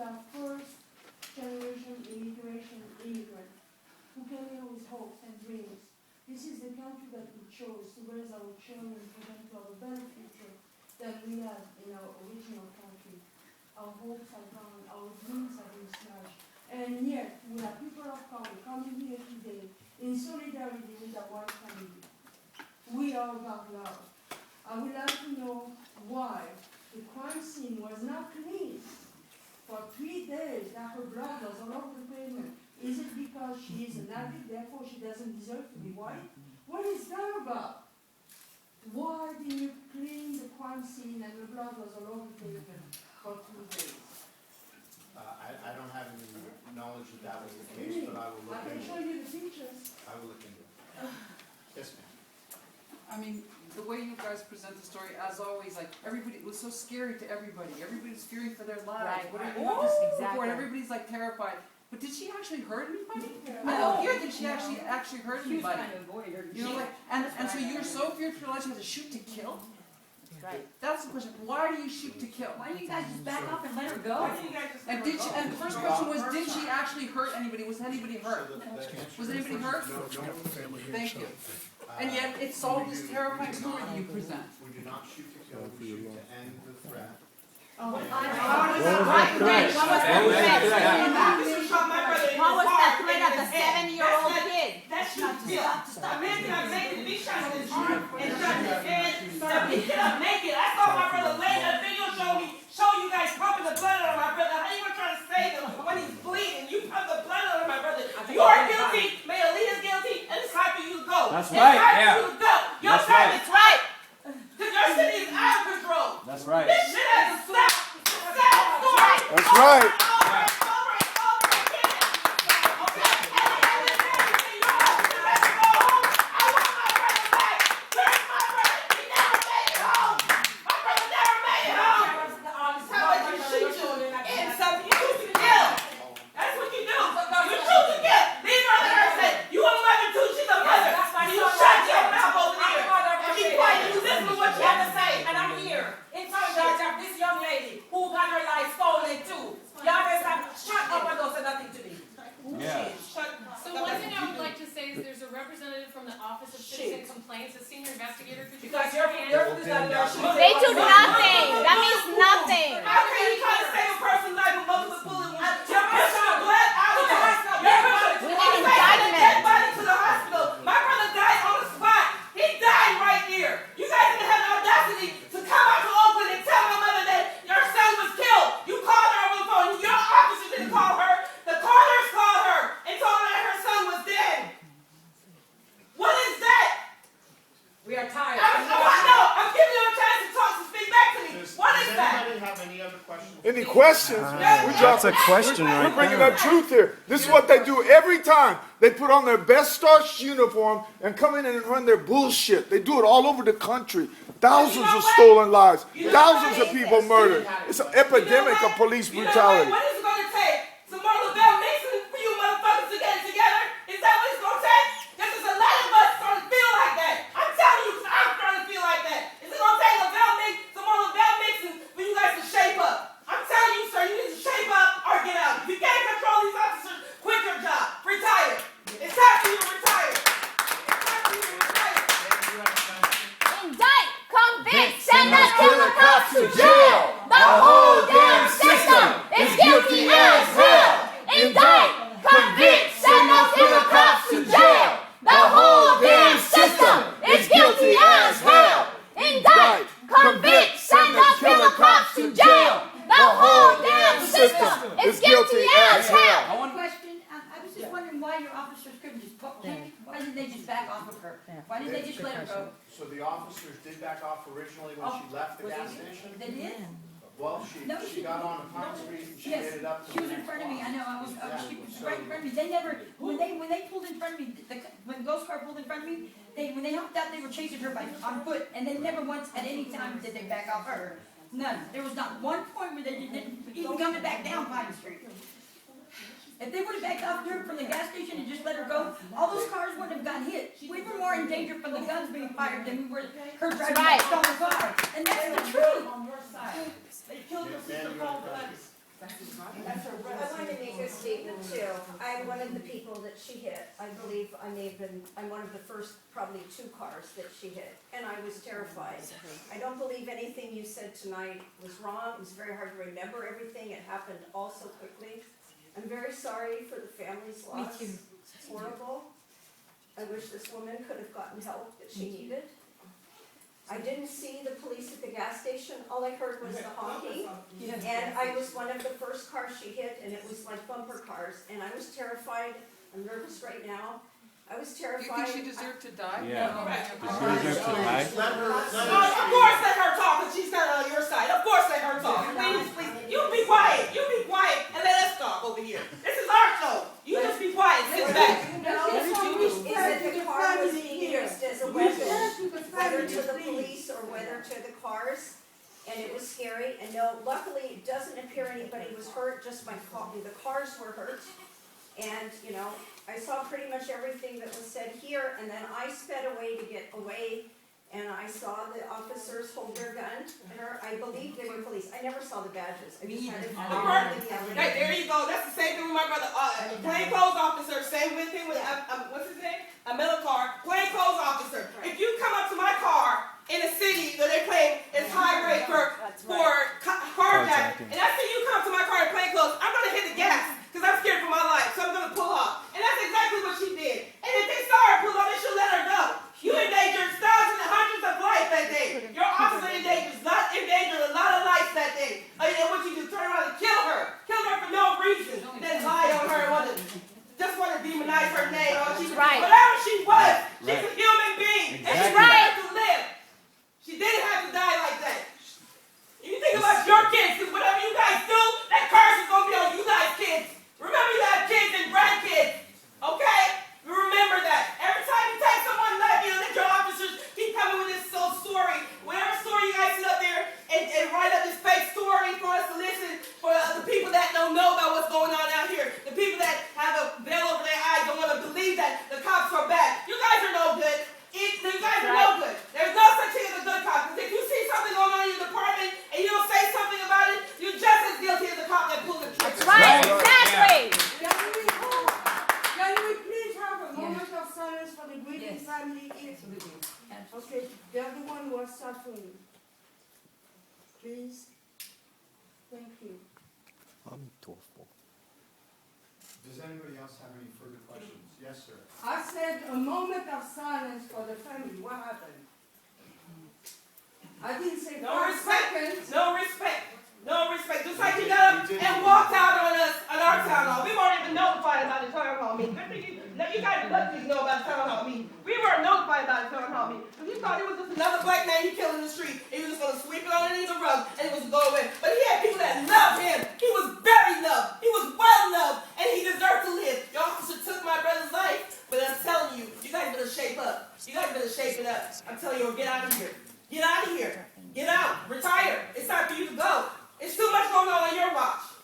are first generation immigrant who came here with hopes and dreams. This is the country that we chose to raise our children for them to have a better future than we had in our original country. Our hopes are gone, our dreams have been smashed, and yet we are people of color coming here today in solidarity with our white family. We are about love. I would like to know why the crime scene was not clean for 3 days, that her blood was all over the pavement. Is it because she is an addict, therefore she doesn't deserve to be white? What is that about? Why did you clean the crime scene and the blood was all over the pavement for 2 days? I don't have any knowledge that that was the case, but I will look I can into show it. you the pictures. I will look into it. Yes, ma'am. I mean, the way you guys present the story, as always, like, everybody, it was so scary to everybody. Everybody's fearing for their lives. Right. What are you Ooh, just exactly. before, and everybody's like terrified. But did she actually hurt anybody? No. I don't hear that she actually hurt She was anybody. trying to avoid her. You know, like, and so you're so feared for your life, you have to shoot to kill? Right. That's the question. Why do you shoot to kill? Why don't you guys just back off and let her go? And did she, and the first question was, did she actually hurt anybody? Was anybody hurt? Was anybody hurt? No, no. Thank you. And yet it's all this terrifying story that you present. We do not shoot to kill, we shoot to end the threat. What was the threat? What was the threat of the 7-year-old kid? That should stop. A man cannot make it. Be shot in his arm and shot in his head. He cannot make it. I saw my brother lay a video show you guys pumping the blood out of my brother. How you gonna try to save him when he's bleeding? You pump the blood out of my brother. You are guilty. Mayor Lee is guilty, and it's time for you to go. That's It's right, time yeah. for you to go. Your That's time right. is right. Because your city is out of control. That's right. This shit has to stop. Sad story. That's right. Over and over and over again. Okay? And you don't have to let me go home. I want my brother back. Where's my brother? He never made it home. My brother never made it home. How about you shoot you in something? You choose to kill. That's what you do. You choose to kill. Leave her there and say, you a mother too. She's a mother. You shut your mouth over there. And be quiet. You listen to what you have to say. And I'm here in charge of this young lady who got her life stolen too. Y'all just have shut up and don't say nothing to me. Yeah. So one thing I would like to say is there's a representative from the Office of Citizen Complaints, a senior investigator. Could you Because raise your hand? They do nothing. That means nothing. How can you try to save a person's life with multiple bullet wounds? You're pushing the blood out of the hospital. You're pushing We need a indictment. dead body to the hospital. My brother died on the spot. He died right here. You guys didn't have the audacity to come out to Oakland and tell my mother that your son was killed. You called her over the phone. Your officers didn't call her. The callers called her and told her that her son was dead. What is that? We are tired. I'm giving you a chance to talk, to speak back to me. What is Does that? anybody have any other questions? Any questions? That's a question We're right bringing there. up truth here. This is what they do every time. They put on their best starch uniform and come in and run their bullshit. They do it all over the country. Thousands of stolen lives. Thousands of people murdered. It's an epidemic of police brutality. What is it going to take? Some more LaBelle Mason for you motherfuckers to get it together? Is that what it's going to take? Because there's a lot of us starting to feel like that. I'm telling you, because I'm starting to feel like that. Is it going to take some more LaBelle Mason for you guys to shape up? I'm telling you, sir, you need to shape up or get out. If you can't control these officers, quit your job. Retire. It's time for you to retire. It's time for you to retire. Indict, convict, send the killer cops to jail. The whole damn system is guilty as hell. Indict, convict, send the killer cops to jail. The whole damn system is guilty as hell. Indict, convict, send the killer cops to jail. The whole damn system is guilty as hell. One question, I was just wondering why your officers couldn't just why didn't they just back off of her? Why didn't they just let her go? So the officers did back off originally when she left the gas station? They did? Well, No, she got on a Pine Street and she Yes, headed up to she the was in next front of me, block. I know, she was So- right in front of me, they never, when they pulled in front of me, when the ghost car pulled in front of me, when they hopped out, they were chasing her on foot, and they never once, at any time, did they back off her. None, there was not one point where they didn't even coming back down Pine Street. If they would have backed off her from the gas station and just let her go, all those cars wouldn't have got hit. We were more in danger from the guns being fired than we were her driving that stolen car, and that's the truth. They killed her sister cold blooded. That's make a statement too. I'm one of the people that she hit. I believe I'm one of the first, probably 2 cars that she hit, and I was terrified. I don't believe anything you said tonight was wrong. It was very hard to remember everything. It happened all so quickly. I'm very sorry for the family's loss. It's horrible. I wish this woman could have gotten help that she needed. I didn't see the police at the gas station. All I heard was the honking. And I was one of the first cars she hit, and it was like bumper cars. And I was terrified. I'm nervous right now. I was Do you terrified. think she deserved to die? Yeah. No. Does she deserve to die? Let her, No, of course let her talk, because she's not on your side. Of course let her talk. Please, please. You be quiet. You be quiet and let us talk over here. This is our show. You just be quiet. Sit back. You know, is that the car was being used as a weapon, whether to the police or whether to the cars, and it was scary. And no, luckily, it doesn't appear anybody was hurt, just the cars were hurt. And, you know, I saw pretty much everything that was said here, and then I sped away to get away, and I saw the officers hold their gun at her. I believe they were police. I never saw the badges. I just had it. Hey, there you go. That's the same thing with my brother. Plainclothes officer, same with him with, what's his name? A Millicard, plainclothes officer. If you come up to my car in a city that they claim is high rate for carjacking, and I see you come to my car in plainclothes, I'm going to hit the gas because I'm scared for my life, so I'm going to pull off. And that's exactly what she did. And if they saw her pull off, they should let her go. You endangered thousands and hundreds of lives that day. Your officer endangered a lot of lives that day. And what you do, turn around and kill her for no reason, and then lie on her and just want to demonize her name. Whatever she was, she's a human being, and she deserved to live. She didn't have to die like that. You think about your kids, because whatever you guys do, that curse is going to be on you guys' kids. Remember, you have kids and grandkids, okay? Remember that. Every time you take someone's life, you know, that your officers keep coming with this story. Whatever story you guys sit up there and write up this fake story for us to listen, for the people that don't know about what's going on out here, the people that have a veil over their eyes, don't want to believe that the cops are bad. You guys are no good. You guys are no good. There's no such thing as a good cop. Because if you see something going on in your department and you don't say something about it, you're just as guilty as the cop that pulled the trigger. Can we please have a moment of silence for the grieving family here? Okay, the other one was suffering. Please. Thank you. Does anybody else have any further questions? Yes, sir. I said a moment of silence for the family. What happened? I didn't say No 5 respect. seconds. No respect. No respect. Just like you got up and walked out on us at our town hall. We weren't even notified about the town hall meeting. You guys lucky to know about the town hall meeting. We weren't notified about the town hall meeting. Because we thought it was just another black man you killed in the street. And he was just going to sweep it underneath the rug and it was going to go away. But he had people that loved him. He was very loved. He was well loved. And he deserved to live. Your officer took my brother's life. But I'm telling you, you guys better shape up. You guys better shape it up. I'm telling you, get out of here. Get out of here. Get out. Retire. It's time for you to go. It's too much going on your watch.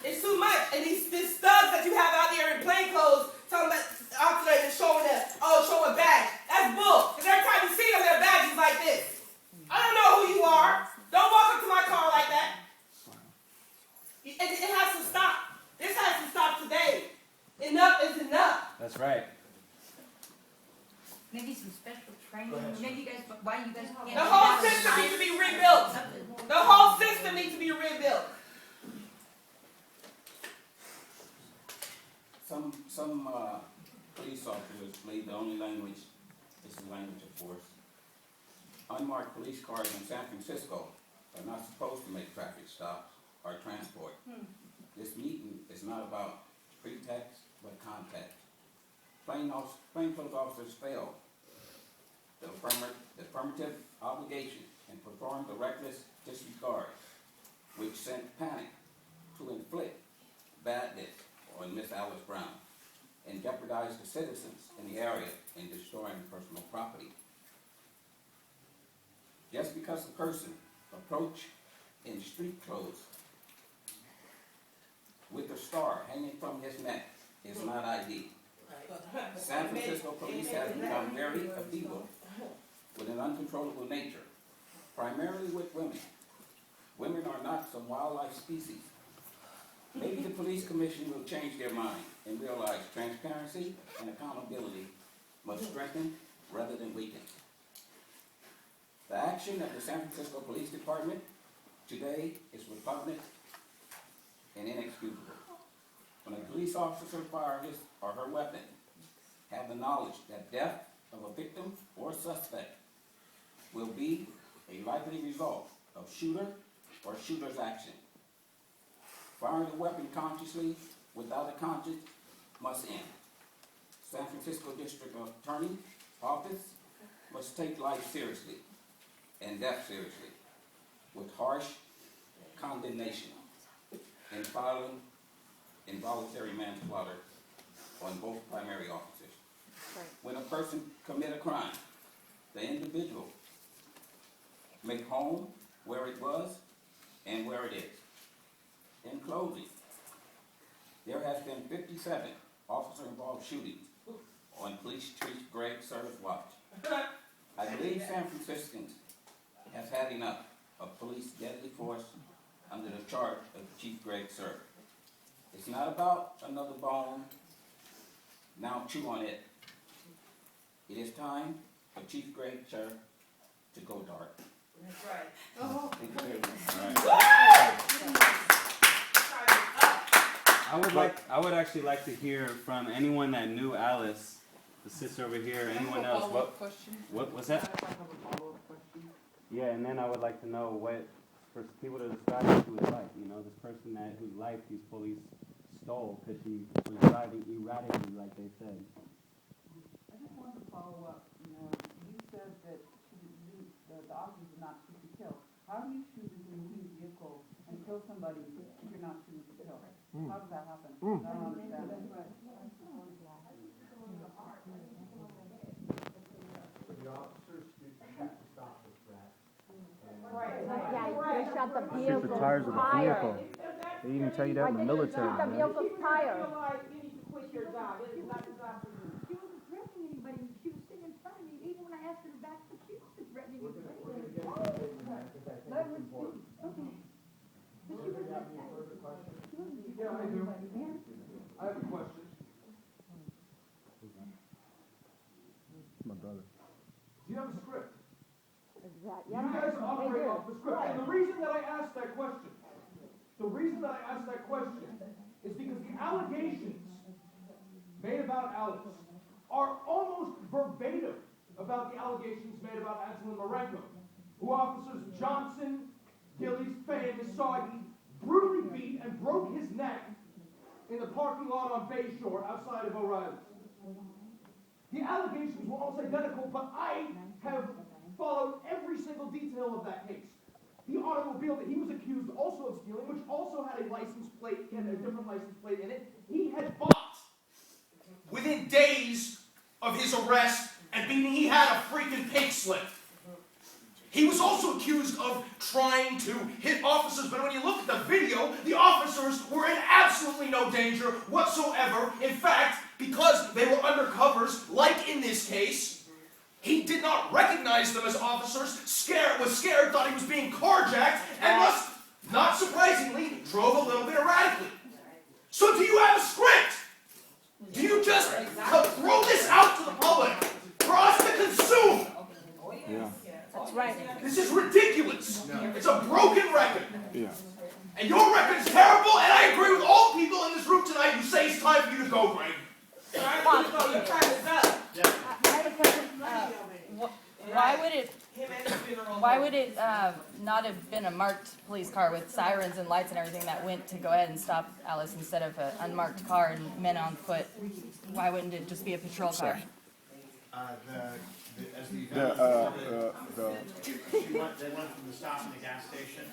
It's too much. And these thugs that you have out there in plain clothes talking about officers and showing a badge. That's bull. Because every time you see them, their badges like this. I don't know who you are. Don't walk up to my car like that. It has to stop. This has to stop today. Enough is enough. That's right. Maybe some special training. Maybe you guys, why you guys can't. The whole system needs to be rebuilt. The whole system needs to be rebuilt. Some police officers believe the only language is the language of force. Unmarked police cars in San Francisco are not supposed to make traffic stops or transport. This meeting is not about pretext, but context. Plainclothes officers failed the affirmative obligation and performed a reckless disregard, which sent panic to inflict badness on Miss Alice Brown and jeopardized the citizens in the area in destroying personal property. Just because a person approached in street clothes with a star hanging from his neck is not ID. San Francisco police have become very feeble with an uncontrollable nature, primarily with women. Women are not some wildlife species. Maybe the police commission will change their mind and realize transparency and accountability must strengthen rather than weaken. The action of the San Francisco Police Department today is repugnant and inexcusable. When a police officer fires his or her weapon, have the knowledge that death of a victim or suspect will be a likely result of shooter or shooter's action. Firing a weapon consciously without a conscience must end. San Francisco District Attorney's Office must take life seriously and death seriously with harsh condemnation and filing involuntary manslaughter on both primary officers. When a person commit a crime, the individual make home where it was and where it is. In closing, there has been 57 officer-involved shootings on Police Chief Greg Serve's watch. I believe San Franciscans have had enough of police deadly force under the charge of Chief Greg Serve. It's not about another bone, now chew on it. It is time for Chief Greg Serve to go dark. That's right. Thank you very much. I would actually like to hear from anyone that knew Alice, the sister over here, anyone else. What was that? Yeah, and then I would like to know what, for people to describe what she was like. You know, this person whose life these police stole because she was driving erratically, like they said. I just wanted to follow up. You know, you said that the officer did not shoot to kill. How do you shoot into a moving vehicle and kill somebody if you're not shooting to kill? How does that happen? I don't understand it. They shot the Shoot the tires of the vehicle. They even tell you that in the military. The vehicle's tire. You need to quit your job. It is not your job for you. She wasn't threatening anybody. She was sitting in front of me. Even when I asked her to back up, she wasn't threatening anybody. That was okay. But she was not. Yeah, I do. I have a question. My brother. Do you have a script? Exactly. You guys operate off the script. And the reason that I asked that question, is because the allegations made about Alice are almost verbatim about the allegations made about Antoine Marenko, who officers Johnson, Gillies, Fayette, and Sardi brutally beat and broke his neck in the parking lot on Bayshore outside of O'Reilly's. The allegations were almost identical, but I have followed every single detail of that case. The automobile that he was accused also of stealing, which also had a license plate and a different license plate in it, he had bought within days of his arrest, and meaning he had a freaking pink slip. He was also accused of trying to hit officers, but when you look at the video, the officers were in absolutely no danger whatsoever. In fact, because they were undercovers, like in this case, he did not recognize them as officers, was scared, thought he was being carjacked, and thus, not surprisingly, drove a little bit erratically. So do you have a script? Do you just throw this out to the public for us to consume? Yeah. That's right. This is ridiculous. It's a broken record. Yeah. And your record is terrible, and I agree with all people in this room tonight who say it's time for you to go, Greg. Your time is up. I have a question. Why would it not have been a marked police car with sirens and lights and everything that went to go ahead and stop Alice instead of an unmarked car and men on foot? Why wouldn't it just be a patrol car? As the event they went from the stop in the gas station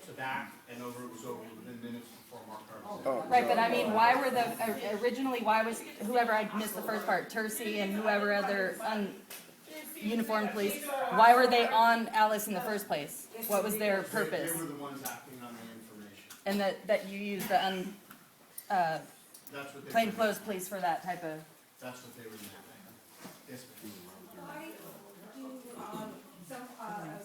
to back and over. It was over within minutes before Mark Carter. Right, but I mean, why were why was whoever, I missed the first part, Tercy and whoever other uniformed police, why were they on Alice in the first place? What was their purpose? They were the ones acting on the information. And that you used the plainclothes police for that type of... That's what they were doing. Yes, ma'am. Why do some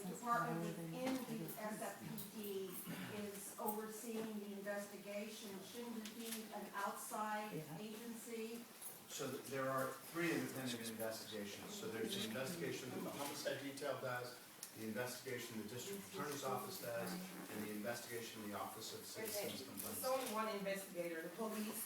department within the SFPD is overseeing the investigation, shouldn't it be an outside agency? So there are 3 independent investigations. So there's the investigation that the homicide detail does, the investigation the district attorney's office does, and the investigation the Office of Citizens Complaints. It's only one investigator, the police.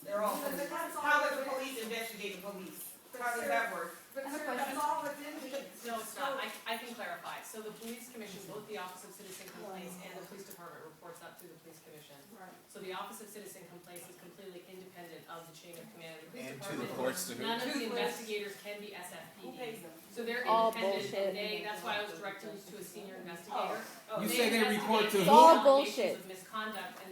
They're all But police. that's all How does it the is. police investigate the police? But How does sir, that work? But sir, that's all within the. No, it's not. I can clarify. So the police commission, both the Office of Citizen Complaints and the police department reports up to the police commission. Right. So the Office of Citizen Complaints is completely independent of the chain of command of the police And to the department. courts to who? None of the investigators can be SFPD. them? So they're All independent bullshit. and that's why I was directing you to a senior investigator. Oh, You say they report to investigate who? All allegations bullshit. of misconduct and